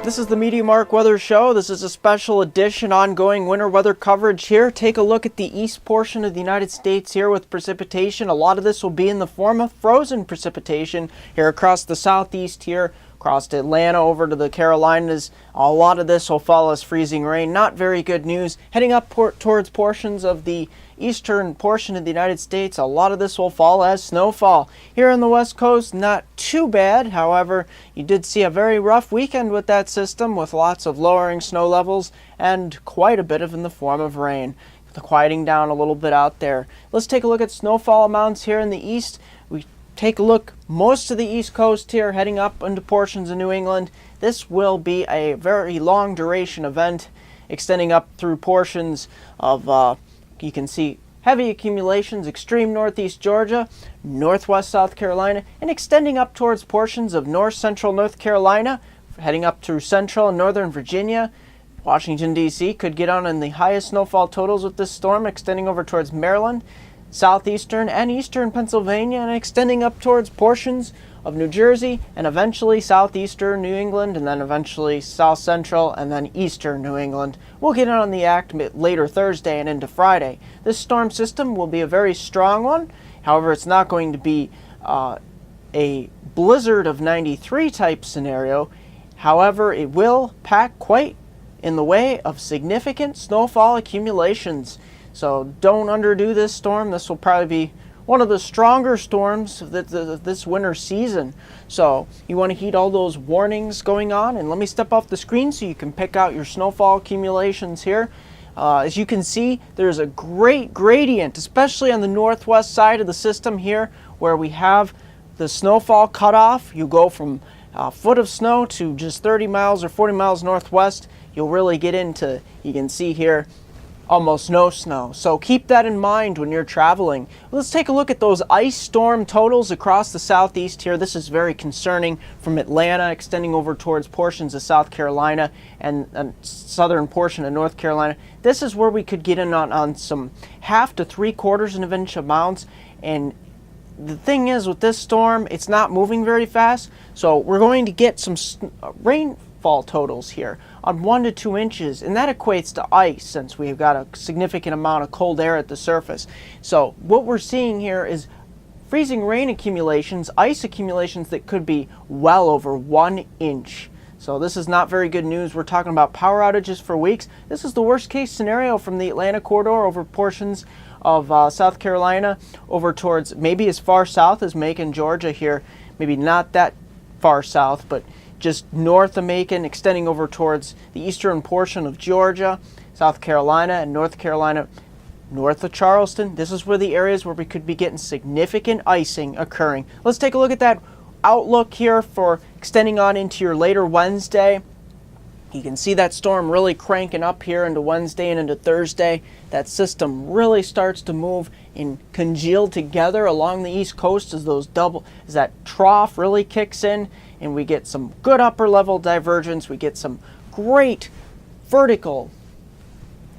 This is the MeteoMark Weather Show. This is a special edition ongoing winter weather coverage here. Take a look at the east portion of the United States here with precipitation. A lot of this will be in the form of frozen precipitation here across the southeast here, across Atlanta over to the Carolinas. A lot of this will fall as freezing rain. Not very good news. Heading up towards portions of the eastern portion of the United States, a lot of this will fall as snowfall. Here on the west coast, not too bad. However, you did see a very rough weekend with that system, with lots of lowering snow levels and quite a bit of in the form of rain. The quieting down a little bit out there. Let's take a look at snowfall amounts here in the east. We take a look most of the east coast here, heading up into portions of New England. This will be a very long duration event, extending up through portions of you can see heavy accumulations, extreme northeast Georgia, northwest South Carolina, and extending up towards portions of north central North Carolina, heading up through central and northern Virginia. Washington, D.C. could get on in the highest snowfall totals with this storm, extending over towards Maryland, southeastern and eastern Pennsylvania, and extending up towards portions of New Jersey, and eventually southeastern New England, and then eventually south central, and then eastern New England. We'll get on the act later Thursday and into Friday. This storm system will be a very strong one. However, it's not going to be a blizzard of 93 type scenario. However, it will pack quite in the way of significant snowfall accumulations. So don't underdo this storm. This will probably be one of the stronger storms of this winter season. So you want to heed all those warnings going on. And let me step off the screen so you can pick out your snowfall accumulations here. As you can see, there's a great gradient, especially on the northwest side of the system here, where we have the snowfall cutoff. You go from a foot of snow to just 30 miles or 40 miles northwest. You'll really get into, you can see here, almost no snow. So keep that in mind when you're traveling. Let's take a look at those ice storm totals across the southeast here. This is very concerning, from Atlanta extending over towards portions of South Carolina and a southern portion of North Carolina. This is where we could get in on some 1/2 to 3/4 of an inch amounts. And the thing is, with this storm, it's not moving very fast. So we're going to get some rainfall totals here on 1 to 2 inches, and that equates to ice, since we've got a significant amount of cold air at the surface. So what we're seeing here is freezing rain accumulations, ice accumulations that could be well over 1 inch. So this is not very good news. We're talking about power outages for weeks. This is the worst case scenario from the Atlanta corridor over portions of South Carolina, over towards maybe as far south as Macon, Georgia here. Maybe not that far south, but just north of Macon, extending over towards the eastern portion of Georgia, South Carolina, and North Carolina, north of Charleston. This is where the areas where we could be getting significant icing occurring. Let's take a look at that outlook here for extending on into your later Wednesday. You can see that storm really cranking up here into Wednesday and into Thursday. That system really starts to move and congeal together along the east coast as that trough really kicks in, and we get some good upper level divergence. We get some great vertical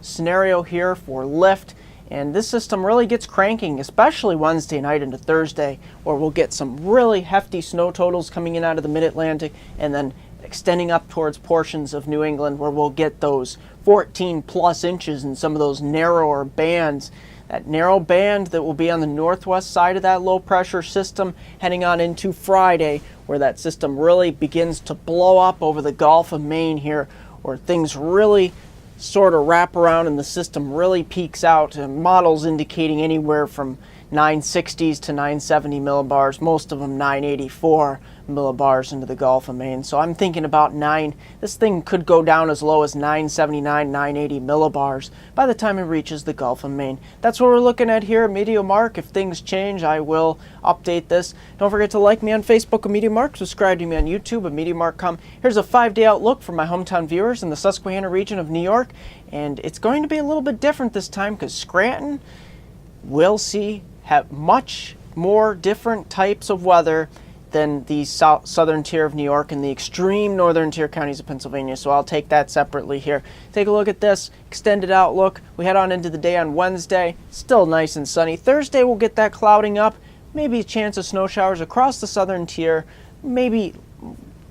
scenario here for lift, and this system really gets cranking, especially Wednesday night into Thursday, where we'll get some really hefty snow totals coming in out of the mid-Atlantic, and then extending up towards portions of New England, where we'll get those 14 plus inches in some of those narrower bands. That narrow band that will be on the northwest side of that low pressure system, heading on into Friday, where that system really begins to blow up over the Gulf of Maine here, where things really sort of wrap around and the system really peaks out. Models indicating anywhere from 960s to 970 millibars, most of them 984 millibars into the Gulf of Maine. So I'm thinking about this thing could go down as low as 979, 980 millibars by the time it reaches the Gulf of Maine. That's what we're looking at here at MeteoMark. If things change, I will update this. Don't forget to like me on Facebook at MeteoMark, subscribe to me on YouTube at MeteoMark.com. Here's a 5-day outlook for my hometown viewers in the Susquehanna region of New York, and it's going to be a little bit different this time because Scranton will have much more different types of weather than the southern tier of New York and the extreme northern tier counties of Pennsylvania. So I'll take that separately here. Take a look at this extended outlook. We head on into the day on Wednesday. Still nice and sunny. Thursday we'll get that clouding up. Maybe a chance of snow showers across the southern tier. Maybe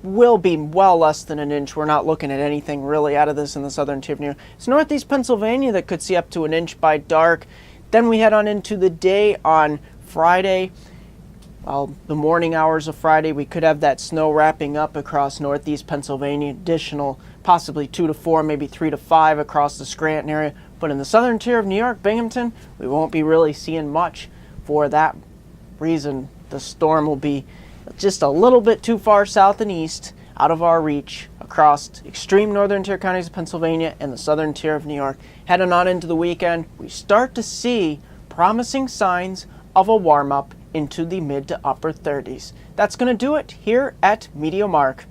will be well less than an inch. We're not looking at anything really out of this in the southern tip of New York. It's northeast Pennsylvania that could see up to an inch by dark. Then we head on into the day on Friday. Well, the morning hours of Friday, we could have that snow wrapping up across northeast Pennsylvania, additional possibly 2 to 4, maybe 3 to 5 across the Scranton area. But in the southern tier of New York, Binghamton, we won't be really seeing much. For that reason, the storm will be just a little bit too far south and east, out of our reach, across extreme northern tier counties of Pennsylvania and the southern tier of New York. Heading on into the weekend, we start to see promising signs of a warm-up into the mid to upper 30s. That's going to do it here at MeteoMark.